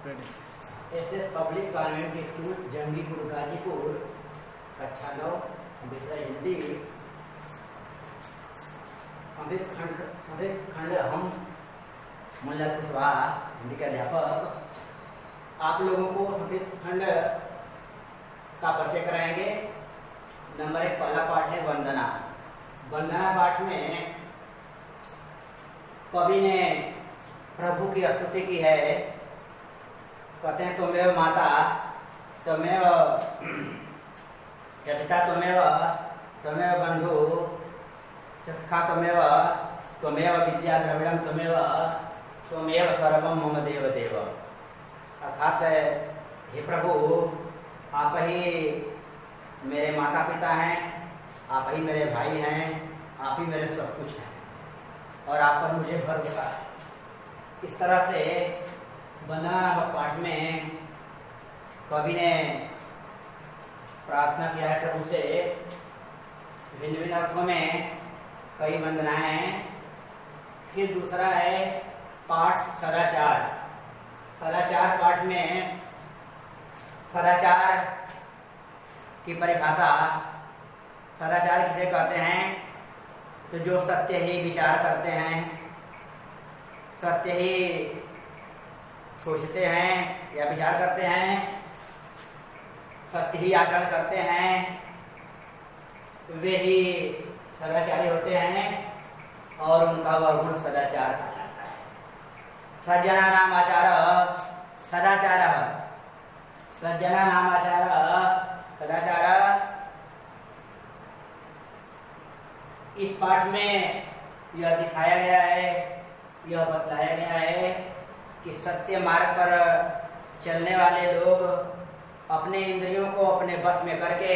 SS public convent school Jangipur Ghazipur कक्षा 9 विषय हिंदी खंड हम मुल्ला कुशवाहा हिंदी के अध्यापक आप लोगों को संस्कृत खंड का परिचय कराएंगे। नंबर 1 पहला पाठ है वंदना। वंदना पाठ में कवि ने प्रभु की स्तुति की है। कहते हैं त्वमेव माता त्वमेव जटिता त्वमेव बंधु सखा त्वमेव विद्या द्रविड़म त्वमेव सर्वम मम देव देव। अर्थात हे प्रभु, आप ही मेरे माता पिता हैं, आप ही मेरे भाई हैं, आप ही मेरे सब कुछ हैं और आप पर मुझे भरोसा है। इस तरह से वंदना नामक पाठ में कवि ने प्रार्थना किया है प्रभु से। भिन्न भिन्न अर्थों में कई वंदनाएं हैं। फिर दूसरा है पाठ सदाचार। सदाचार पाठ में सदाचार की परिभाषा, सदाचार किसे कहते हैं तो जो सत्य ही विचार करते हैं, सत्य ही सोचते हैं या विचार करते हैं, सत्य ही आचरण करते हैं, वे ही सदाचारी होते हैं और उनका वह गुण सदाचार कहलाता है। सज्जना नाम आचार सदाचार, सज्जना नाम आचार सदाचार। इस पाठ में यह दिखाया गया है, यह बतलाया गया है कि सत्य मार्ग पर चलने वाले लोग अपने इंद्रियों को अपने वश में करके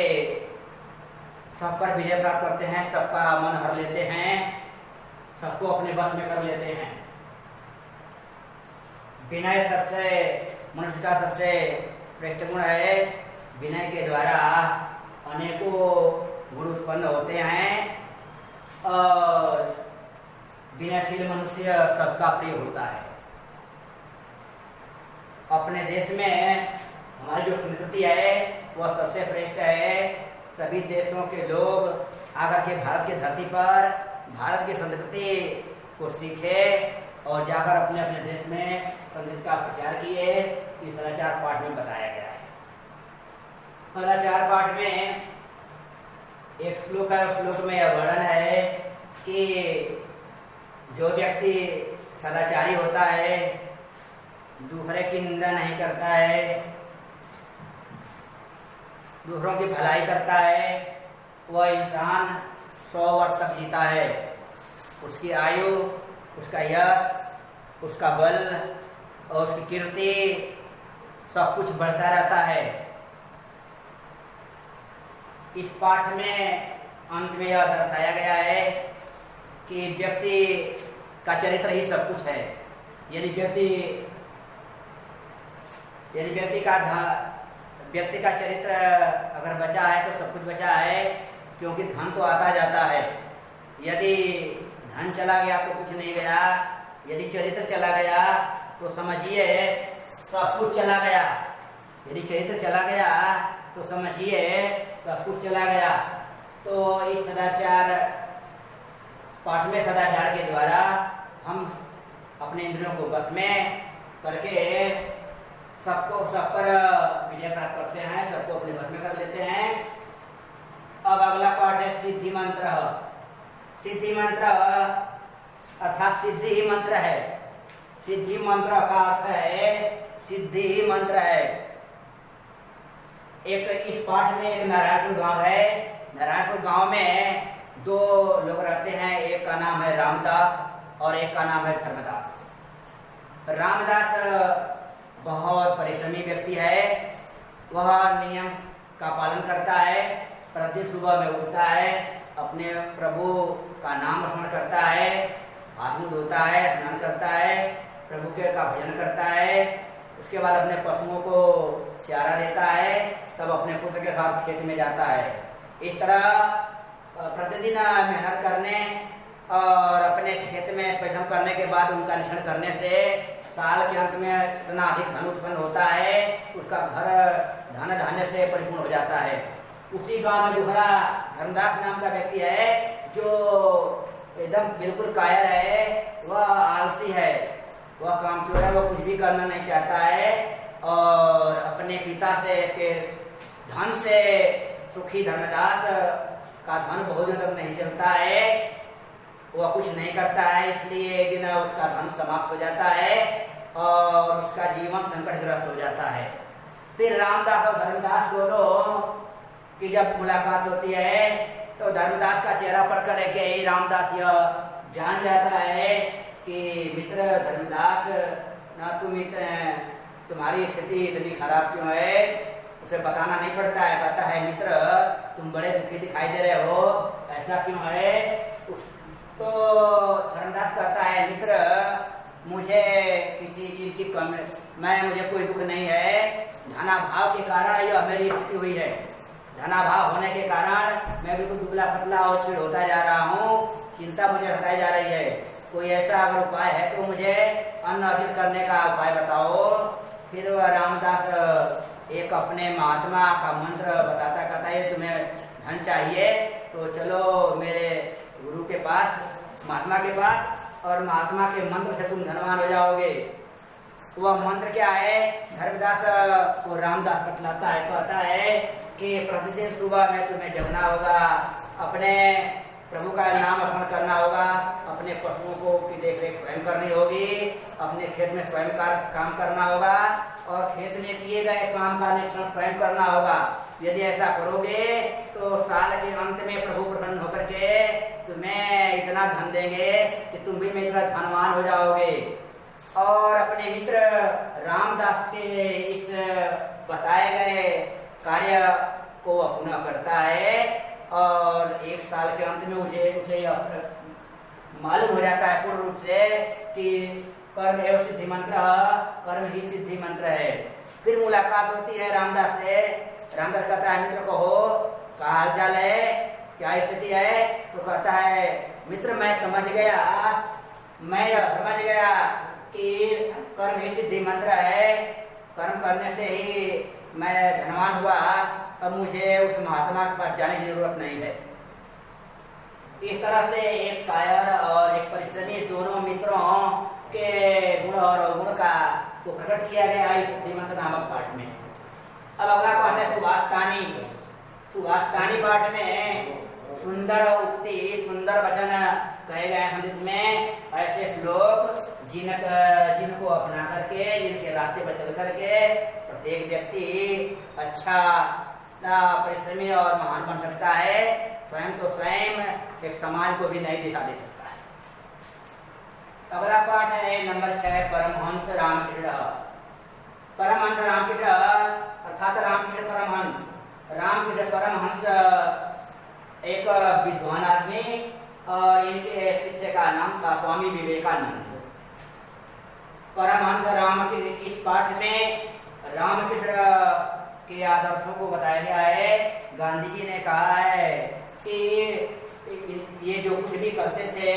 सब पर विजय प्राप्त करते हैं, सबका मन हर लेते हैं, सबको अपने वश में कर लेते हैं। विनय सबसे मनुष्य का सबसे श्रेष्ठ गुण है। विनय के द्वारा अनेकों गुण उत्पन्न होते हैं और विनयशील मनुष्य सबका प्रिय होता है। अपने देश में हमारी जो संस्कृति है वह सबसे श्रेष्ठ है। सभी देशों के लोग आकर के भारत की धरती पर भारत की संस्कृति को सीखे और जाकर अपने अपने देश में संस्कृति का प्रचार किए। इस सदाचार पाठ में बताया गया है। सदाचार पाठ में एक श्लोक है, श्लोक में यह वर्णन है कि जो व्यक्ति सदाचारी होता है, दूसरे की निंदा नहीं करता है, दूसरों की भलाई करता है, वह इंसान 100 वर्ष तक जीता है। उसकी आयु, उसका यश, उसका बल और उसकी कीर्ति सब कुछ बढ़ता रहता है। इस पाठ में अंत में यह दर्शाया गया है कि व्यक्ति का चरित्र ही सब कुछ है। यदि व्यक्ति का चरित्र अगर बचा है तो सब कुछ बचा है, क्योंकि धन तो आता जाता है। यदि धन चला गया तो कुछ नहीं गया, यदि चरित्र चला गया तो समझिए सब कुछ चला गया। यदि चरित्र चला गया तो समझिए सब कुछ चला गया। तो इस सदाचार पाठ में सदाचार के द्वारा हम अपने इंद्रियों को बस में करके सब पर विजय प्राप्त करते हैं, सबको अपने वश में कर लेते हैं। अब अगला पाठ है सिद्धि मंत्र। सिद्धि मंत्र अर्थात सिद्धि ही मंत्र है। सिद्धि मंत्र का अर्थ है सिद्धि ही मंत्र है। एक इस पाठ में एक नारायणपुर गांव है। नारायणपुर गांव में 2 लोग रहते हैं, एक का नाम है रामदास और एक का नाम है धर्मदास। रामदास बहुत परिश्रमी व्यक्ति है। वह नियम का पालन करता है, प्रतिदिन सुबह में उठता है, अपने प्रभु का नाम स्मरण करता है, हाथ मुंह धोता है, स्नान करता है, प्रभु के का भजन करता है। उसके बाद अपने पशुओं को चारा देता है, तब अपने पुत्र के साथ खेत में जाता है। इस तरह प्रतिदिन मेहनत करने और अपने खेत में परिश्रम करने के बाद उनका निरीक्षण करने से साल के अंत में इतना अधिक धन उत्पन्न होता है, उसका घर धन धान्य से परिपूर्ण हो जाता है। उसी गांव में दूसरा धर्मदास नाम का व्यक्ति है जो एकदम बिल्कुल कायर है, वह आलसी है, वह कामचोर है, वह कुछ भी करना नहीं चाहता है और अपने पिता से के धन से सुखी धर्मदास का धन बहुत दिन तक नहीं चलता है, वह कुछ नहीं करता है, इसलिए एक दिन उसका धन समाप्त हो जाता है और उसका जीवन संकटग्रस्त हो जाता है। फिर रामदास और धर्मदास दोनों की जब मुलाकात होती है तो धर्मदास का चेहरा पढ़कर के ही रामदास यह जान जाता है कि मित्र धर्मदास ना तुम्हारी स्थिति इतनी खराब क्यों है, उसे बताना नहीं पड़ता है, कहता है मित्र तुम बड़े दुखी दिखाई दे रहे हो, ऐसा क्यों है। तो धर्मदास कहता है मित्र मुझे किसी चीज की मुझे कोई दुख नहीं है, धनाभाव के कारण यह मेरी स्थिति हुई है, धनाभाव होने के कारण मैं बिल्कुल दुबला पतला और चिड़ होता जा रहा हूँ, चिंता मुझे हटाई जा रही है, कोई ऐसा अगर उपाय है तो मुझे अन्न अर्जित करने का उपाय बताओ। फिर वह रामदास एक अपने महात्मा का मंत्र बताता, कहता है तुम्हें धन चाहिए तो चलो मेरे गुरु के पास, महात्मा के पास, और महात्मा के मंत्र से तुम धनवान हो जाओगे। वह मंत्र क्या है, धर्मदास को रामदास बतलाता है, कहता है कि प्रतिदिन सुबह में तुम्हें जगना होगा, अपने प्रभु का नाम अर्पण करना होगा, अपने पशुओं को की देखरेख स्वयं करनी होगी, अपने खेत में स्वयं काम करना होगा और खेत में किए गए काम का निरीक्षण स्वयं करना होगा। यदि ऐसा करोगे तो साल के अंत में प्रभु प्रसन्न होकर के तुम्हें इतना धन देंगे कि तुम भी मेरा धनवान हो जाओगे। और अपने मित्र रामदास के इस बताए गए कार्य को वह पुनः करता है और एक साल के अंत में उसे मालूम हो जाता है पूर्ण रूप से कि कर्म एवं सिद्धि मंत्र, कर्म ही सिद्धि मंत्र है। फिर मुलाकात होती है रामदास से, रामदास कहता है मित्र कहो क्या हाल चाल है, क्या स्थिति है। तो कहता है मित्र मैं समझ गया कि कर्म ही सिद्धि मंत्र है, कर्म करने से ही मैं धनवान हुआ, अब मुझे उस महात्मा के पास जाने की जरूरत नहीं है। इस तरह से एक कायर और एक परिश्रमी दोनों मित्रों के गुण और अवगुण का को प्रकट किया गया इस सिद्धिमंत्र नामक पाठ में। अब अगला पाठ है सुभाषतानी। सुभाषतानी पाठ में सुंदर उक्ति, सुंदर वचन कहे गए हैं में, ऐसे श्लोक जिनको अपना करके, जिनके रास्ते पर चल करके प्रत्येक व्यक्ति अच्छा परिश्रमी और महान बन सकता है, स्वयं तो स्वयं एक समाज को भी नई दिशा दे सकता है। अगला पाठ है नंबर 6, परमहंस रामकृष्ण। परमहंस रामकृष्ण अर्थात रामकृष्ण परमहंस। रामकृष्ण परमहंस एक विद्वान आदमी और इनके शिष्य का नाम था स्वामी विवेकानंद। परमहंस रामकृष्ण, इस पाठ में रामकृष्ण के आदर्शों को बताया गया है। गांधी जी ने कहा है कि ये जो कुछ भी करते थे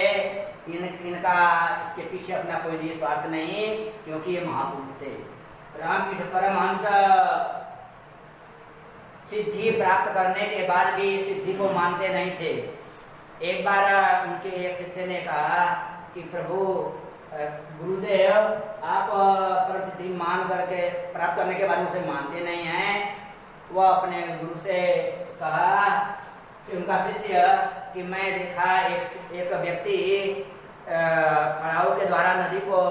इनका इसके पीछे अपना कोई भी स्वार्थ नहीं, क्योंकि ये महापुरुष थे। रामकृष्ण परमहंस सिद्धि प्राप्त करने के बाद भी सिद्धि को मानते नहीं थे। एक बार उनके एक शिष्य ने कहा कि प्रभु गुरुदेव आप परसिद्धि मान करके प्राप्त करने के बाद उसे मानते नहीं हैं। वह अपने गुरु से कहा कि उनका शिष्य कि मैं देखा एक व्यक्ति खड़ाऊ के द्वारा नदी को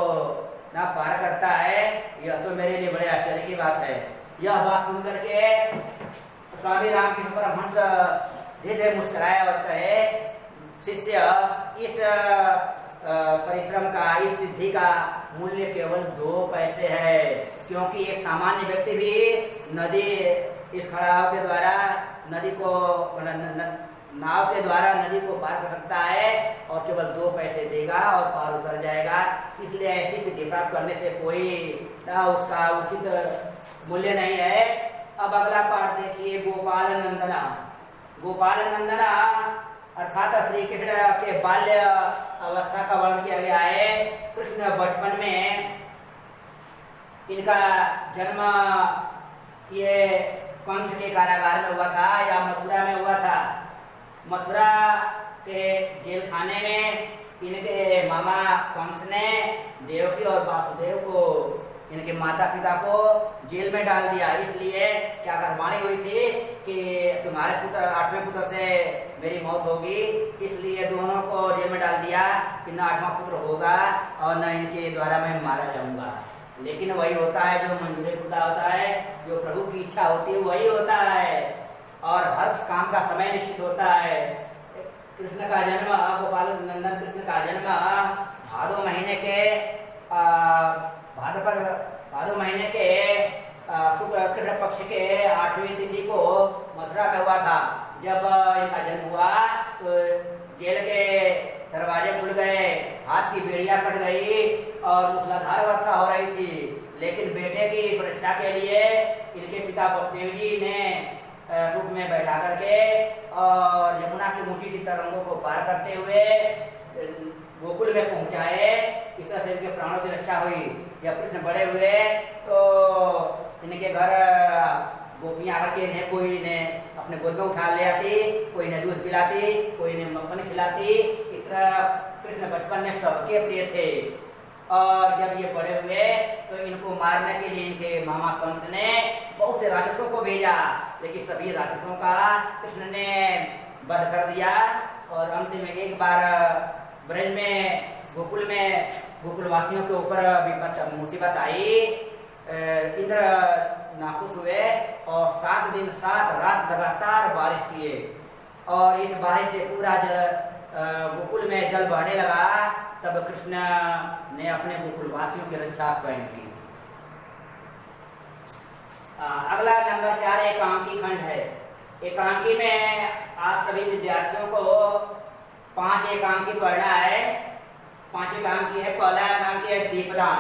ना पार करता है, यह तो मेरे लिए बड़े आश्चर्य की बात है। यह बात सुन करके स्वामी रामकृष्ण परमहंस धीरे मुस्कुराए और कहे शिष्य इस परिश्रम का, इस सिद्धि का मूल्य केवल 2 पैसे है, क्योंकि एक सामान्य व्यक्ति भी नदी इस खड़ाऊ के द्वारा नदी को नाव के द्वारा नदी को पार कर सकता है और केवल 2 पैसे देगा और पार उतर जाएगा। इसलिए ऐसी सिद्धि प्राप्त करने से कोई उसका उचित मूल्य नहीं है। अब अगला पाठ देखिए गोपाल नंदना। गोपाल नंदना अर्थात श्री कृष्ण के बाल्य अवस्था का वर्णन किया गया है। कृष्ण बचपन में इनका जन्म ये कंस के कारागार में हुआ था या मथुरा में हुआ था। मथुरा के जेल खाने में इनके मामा कंस ने देवकी और वासुदेव को, इनके माता पिता को जेल में डाल दिया। इसलिए क्या गर्वाणी हुई थी कि तुम्हारे पुत्र 8वें पुत्र से मेरी मौत होगी, इसलिए दोनों को जेल में डाल दिया कि न 8वां पुत्र होगा और न इनके द्वारा मैं मारा जाऊंगा। लेकिन वही होता है जो मंजूर खुदा होता है, जो प्रभु की इच्छा होती है वही होता है, और हर काम का समय निश्चित होता है। कृष्ण का जन्म, गोपाल नंदन कृष्ण का जन्म भादो महीने के भादो महीने के शुक्ल कृष्ण पक्ष के 8वीं तिथि को मथुरा में हुआ था। जब इनका जन्म हुआ तो जेल के दरवाजे खुल गए, हाथ की बेड़ियां कट गई और मूसलाधार वर्षा हो रही थी। लेकिन बेटे की परीक्षा के लिए इनके पिता बलदेव जी ने रूप में बैठा करके और यमुना की ऊंची सी तरंगों को पार करते हुए गोकुल में पहुंचाए। इस तरह से इनके प्राणों की रक्षा हुई। जब कृष्ण बड़े हुए तो इनके घर गोपियां आकर के इन्हें, कोई इन्हें अपने गोद में उठा ले आती, कोई इन्हें दूध पिलाती, कोई इन्हें मक्खन खिलाती। इस तरह कृष्ण बचपन में सबके प्रिय थे। और जब ये बड़े हुए तो इनको मारने के लिए इनके मामा कंस ने बहुत से राक्षसों को भेजा, लेकिन सभी राक्षसों का कृष्ण ने वध कर दिया। और अंत में एक बार ब्रज में गोकुलवासियों के ऊपर विपत्ति मुसीबत आई। इंद्र नाखुश हुए और 7 दिन 7 रात लगातार बारिश किए, और इस बारिश से पूरा गोकुल में जल बहने लगा। तब कृष्ण ने अपने गोकुलवासियों की रक्षा स्वयं की। अगला नंबर 4 एकांकी खंड है। एकांकी में आप सभी विद्यार्थियों को 5 एकांकी पढ़ना है। 5 एकांकी है। पहला एकांकी है दीपदान।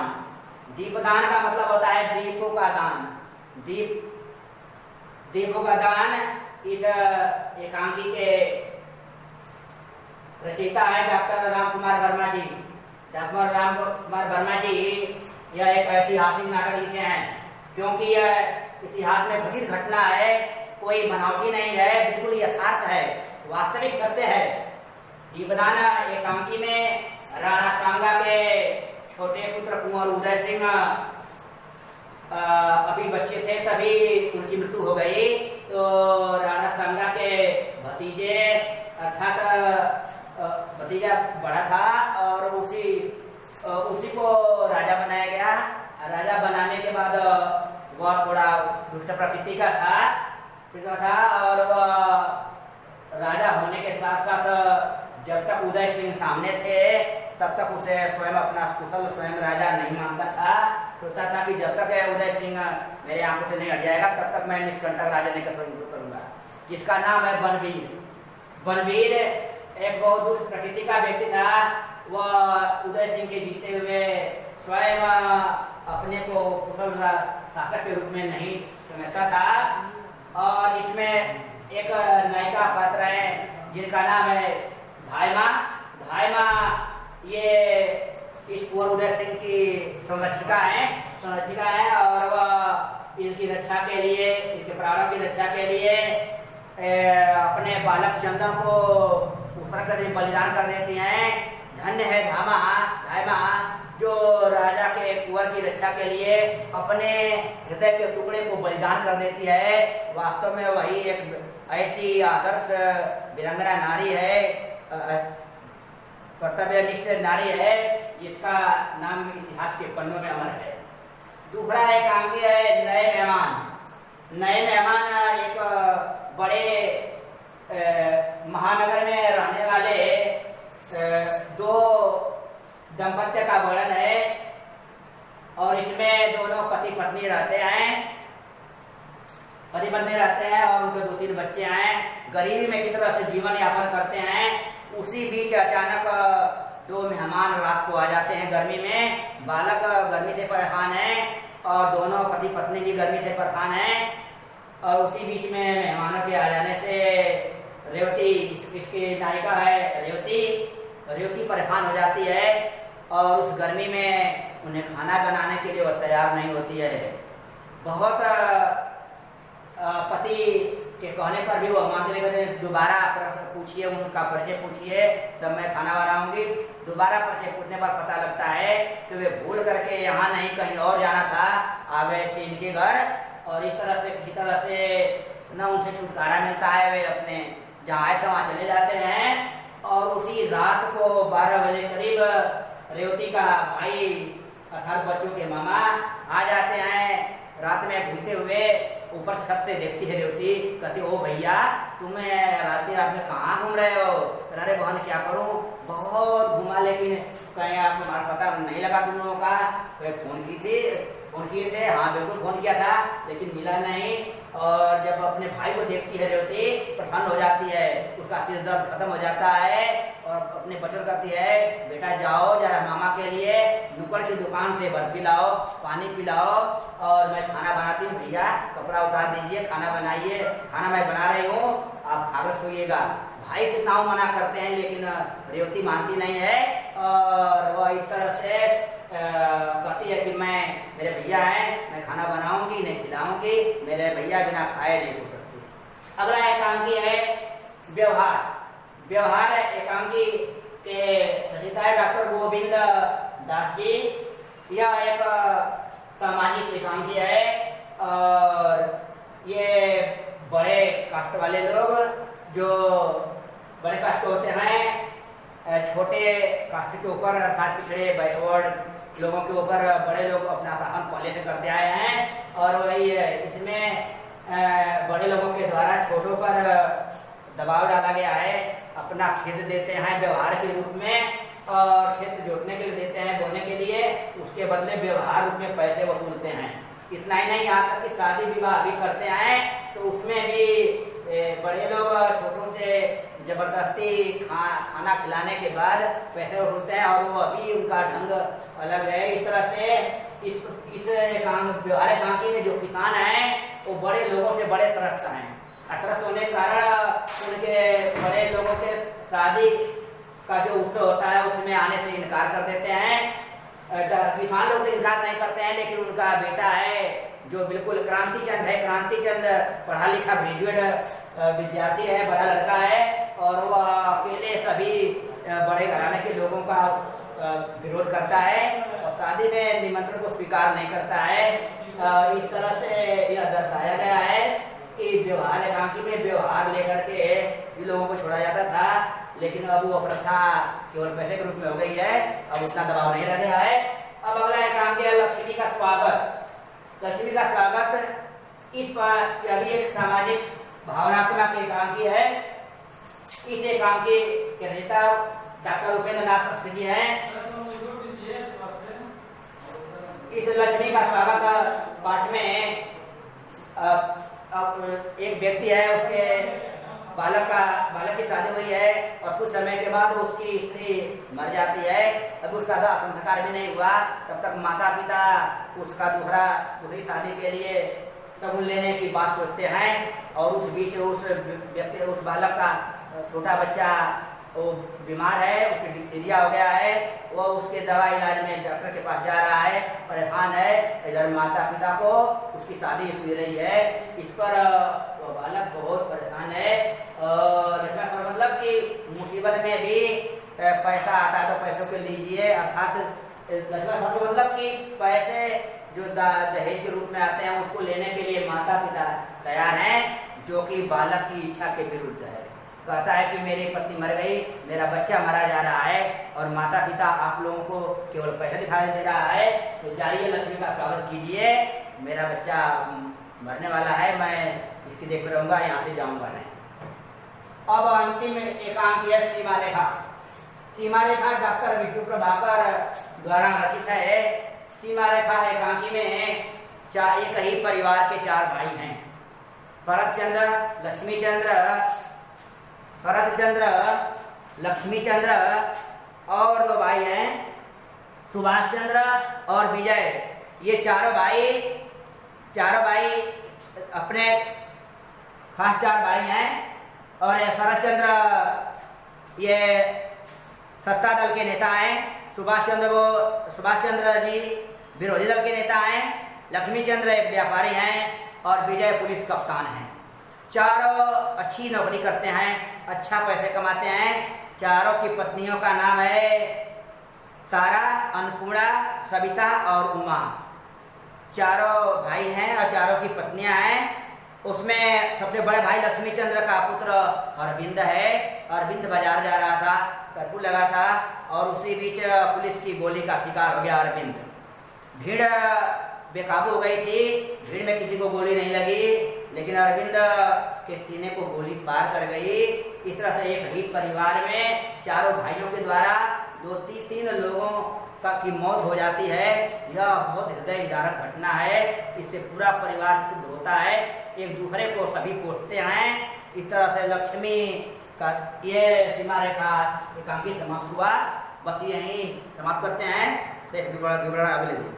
दीपदान का मतलब होता है दीपों का दान। दीपों का दान इस एकांकी के रचयिता है डॉक्टर रामकुमार वर्मा जी। डॉक्टर रामकुमार वर्मा जी यह एक ऐतिहासिक नाटक लिखे हैं, क्योंकि यह इतिहास में घटित घटना है, कोई बनावटी नहीं है, बिल्कुल यथार्थ है, वास्तविक सत्य है। दीपदान एकांकी में राणा सांगा के छोटे पुत्र कुंवर उदय सिंह अभी बच्चे थे, तभी उनकी मृत्यु हो गई। तो राणा सांगा के भतीजे अर्थात भतीजा बड़ा था और उसी को राजा बनाया गया। राजा बनाने के बाद वह थोड़ा दुष्ट प्रकृति का था और वह राजा होने के साथ साथ जब तक उदय सिंह सामने थे तब तक उसे स्वयं अपना कुशल स्वयं राजा नहीं मानता था। सोचता था कि जब तक उदय सिंह मेरे आंखों से नहीं हट जाएगा तब तक मैं निष्कंटक राजा नहीं करूंगा। जिसका नाम है बनवीर। बनवीर एक बहुत दुष्ट प्रकृति का व्यक्ति था। वह उदय सिंह के जीते हुए स्वयं अपने को कुशल शासक के रूप में नहीं समझता था। और इसमें एक नायिका पात्र है जिनका नाम है धायमा। धायमा ये इस कुंवर उदय सिंह की संरक्षिका है और वह इनकी रक्षा के लिए, इनके प्राणों की रक्षा के लिए अपने बालक चंदन को बलिदान कर देती हैं। धन्य है धायमा जो राजा के कुंवर की रक्षा के लिए अपने हृदय के टुकड़े को बलिदान कर देती है। वास्तव में वही एक ऐसी आदर्श वीरांगना नारी है, कर्तव्यनिष्ठ नारी है, जिसका नाम इतिहास के पन्नों में अमर है। दूसरा एकांकी है नए मेहमान। नए मेहमान एक बड़े महानगर में रहने वाले 2 दंपत्य का वर्णन है और इसमें दोनों पति पत्नी रहते हैं और उनके 2-3 बच्चे हैं। गरीबी में किस तरह से जीवन यापन करते हैं। उसी बीच अचानक 2 मेहमान रात को आ जाते हैं गर्मी में। बालक गर्मी से परेशान है और दोनों पति पत्नी भी गर्मी से परेशान हैं। और उसी बीच में मेहमानों के आ जाने से रेवती, इसकी नायिका है रेवती परेशान हो जाती है और उस गर्मी में उन्हें खाना बनाने के लिए वो तैयार नहीं होती है। बहुत पति के कहने पर भी वो मांगते कहते दोबारा पूछिए, उनका परिचय पूछिए तब मैं खाना बनाऊंगी। दोबारा परिचय पूछने पर पता लगता है कि वे भूल करके यहाँ नहीं कहीं और जाना था, आ गए थे इनके घर, और इस तरह से किसी तरह से न उनसे छुटकारा मिलता है। वे अपने जहाँ आए थे वहाँ चले जाते हैं और उसी रात को 12 बजे करीब रेवती का भाई अर्थात बच्चों के मामा आ जाते हैं। रात में घूमते हुए ऊपर छत से देखती है रेवती, कहती ओ भैया तुम्हें रात में कहाँ घूम रहे हो? अरे बहन क्या करूं, बहुत घूमा लेकिन कहीं आपको हमारा पता नहीं लगा तुम लोगों का। फोन किए थे, हाँ बिल्कुल फोन किया था लेकिन मिला नहीं। और जब अपने भाई को देखती है रेवती प्रसन्न हो जाती है, उसका सिर दर्द खत्म हो जाता है और अपने बचत करती है बेटा जाओ जरा मामा के लिए नुक्कड़ की दुकान से बर्फ पिलाओ, पानी पिलाओ और मैं खाना बनाती हूँ, भैया कपड़ा उतार दीजिए, खाना बनाइए, खाना मैं बना रही हूँ, आप खाकर सोइएगा। भाई कितना मना करते हैं लेकिन रेवती मानती नहीं है और वह इस तरह से कहती है कि मैं मेरे भैया हैं, मैं खाना बनाऊंगी नहीं खिलाऊंगी, मेरे भैया बिना खाए नहीं हो सकती। अगला एकांकी है व्यवहार। व्यवहार एकांकी के रचयिता है डॉक्टर गोविंद दास जी। यह एक सामाजिक एकांकी है और ये बड़े कास्ट वाले लोग जो बड़े कास्ट होते हैं छोटे कास्ट के ऊपर अर्थात पिछड़े बैकवर्ड लोगों के ऊपर बड़े लोग अपना शासन पहले से करते आए हैं और वही इसमें बड़े लोगों के द्वारा छोटों पर दबाव डाला गया है। अपना खेत देते हैं व्यवहार के रूप में और खेत जोतने के लिए देते हैं, बोने के लिए, उसके बदले व्यवहार रूप में पैसे वसूलते हैं। इतना ही नहीं, यहाँ तक कि शादी विवाह भी करते हैं तो उसमें भी बड़े लोग छोटों से जबरदस्ती खाना खिलाने के बाद पैसे वसूलते हैं और वो अभी उनका ढंग अलग है। इस तरह से इस व्यवहार एकांकी में जो किसान हैं वो बड़े लोगों से बड़े त्रस्त हैं। त्रस्त होने के कारण उनके बड़े लोगों के शादी का जो उत्सव होता है उसमें आने से इनकार कर देते हैं। किसान लोग तो इनकार नहीं करते हैं लेकिन उनका बेटा है जो बिल्कुल क्रांति चंद है, क्रांति चंद पढ़ा लिखा ग्रेजुएट विद्यार्थी है, बड़ा लड़का है और वह अकेले सभी बड़े घराने के लोगों का विरोध करता है और शादी में निमंत्रण को स्वीकार नहीं करता है। इस तरह से यह दर्शाया गया है कि व्यवहार एकांकी में व्यवहार लेकर के इन लोगों को छोड़ा जाता था लेकिन अब वो प्रथा केवल पैसे के रूप में हो गई है, अब उतना दबाव नहीं रह गया है। अब अगला एकांकी है लक्ष्मी का स्वागत। लक्ष्मी का स्वागत इस पर यह भी एक सामाजिक भावनात्मक एकांकी है। इस एकांकी के रचयिता डॉक्टर उपेंद्र नाथ शास्त्री जी हैं। इस लक्ष्मी का स्वागत पाठ में अब एक व्यक्ति है, उसके बालक की शादी हुई है और कुछ समय के बाद उसकी स्त्री मर जाती है। अब उसका दाह संस्कार भी नहीं हुआ, तब तक माता पिता उसका दूसरी शादी के लिए शगुन लेने की बात सोचते हैं और उस बीच उस बालक का छोटा बच्चा वो बीमार है, उसकी डिप्थीरिया हो गया है, वह उसके दवा इलाज में डॉक्टर के पास जा रहा है, परेशान है। इधर माता पिता को उसकी शादी हुई रही है, इस पर वो बालक बहुत परेशान है और इसमें मतलब कि मुसीबत में भी पैसा आता है तो पैसों को लीजिए, अर्थात मतलब कि पैसे जो दहेज के रूप में आते हैं उसको लेने के लिए माता पिता तैयार हैं, जो कि बालक की इच्छा के विरुद्ध है। कहता है कि मेरी पत्नी मर गई, मेरा बच्चा मारा जा रहा है और माता पिता आप लोगों को केवल पैसा दिखाई दे रहा है, तो जाइए लक्ष्मी का स्वागत कीजिए, मेरा बच्चा मरने वाला है, मैं इसकी देख रहूंगा, यहाँ से जाऊंगा नहीं। अब अंतिम एकांकी है सीमा रेखा। सीमा रेखा डॉक्टर विष्णु प्रभाकर द्वारा रचित है। सीमा रेखा एकांकी में एक ही परिवार के 4 भाई हैं, भरत चंद्र, लक्ष्मी चंद्र और 2 भाई हैं सुभाष चंद्र और विजय। ये चारों भाई अपने खास 4 भाई हैं और शरद चंद्र ये सत्ता दल के नेता हैं सुभाष चंद्र जी विरोधी दल के नेता हैं, लक्ष्मी चंद्र एक व्यापारी हैं और विजय पुलिस कप्तान हैं। चारों अच्छी नौकरी करते हैं, अच्छा पैसे कमाते हैं। चारों की पत्नियों का नाम है तारा, अन्नपूर्णा, सविता और उमा। चारों भाई हैं और चारों की पत्नियां हैं। उसमें सबसे बड़े भाई लक्ष्मी चंद्र का पुत्र अरविंद है। अरविंद बाजार जा रहा था, कर्फ्यू लगा था और उसी बीच पुलिस की गोली का शिकार हो गया अरविंद। भीड़ बेकाबू हो गई थी, भीड़ में किसी को गोली नहीं लगी, लेकिन अरविंद के सीने को गोली पार कर गई। इस तरह से एक ही परिवार में चारों भाइयों के द्वारा 2-3 लोगों की मौत हो जाती है। यह बहुत हृदय विदारक घटना है। इससे पूरा परिवार शुद्ध होता है, एक दूसरे को सभी कोसते हैं। इस तरह से लक्ष्मी का ये सीमा रेखा एकांकी समाप्त हुआ। बस यही समाप्त करते हैं। विवरण अगले दिन।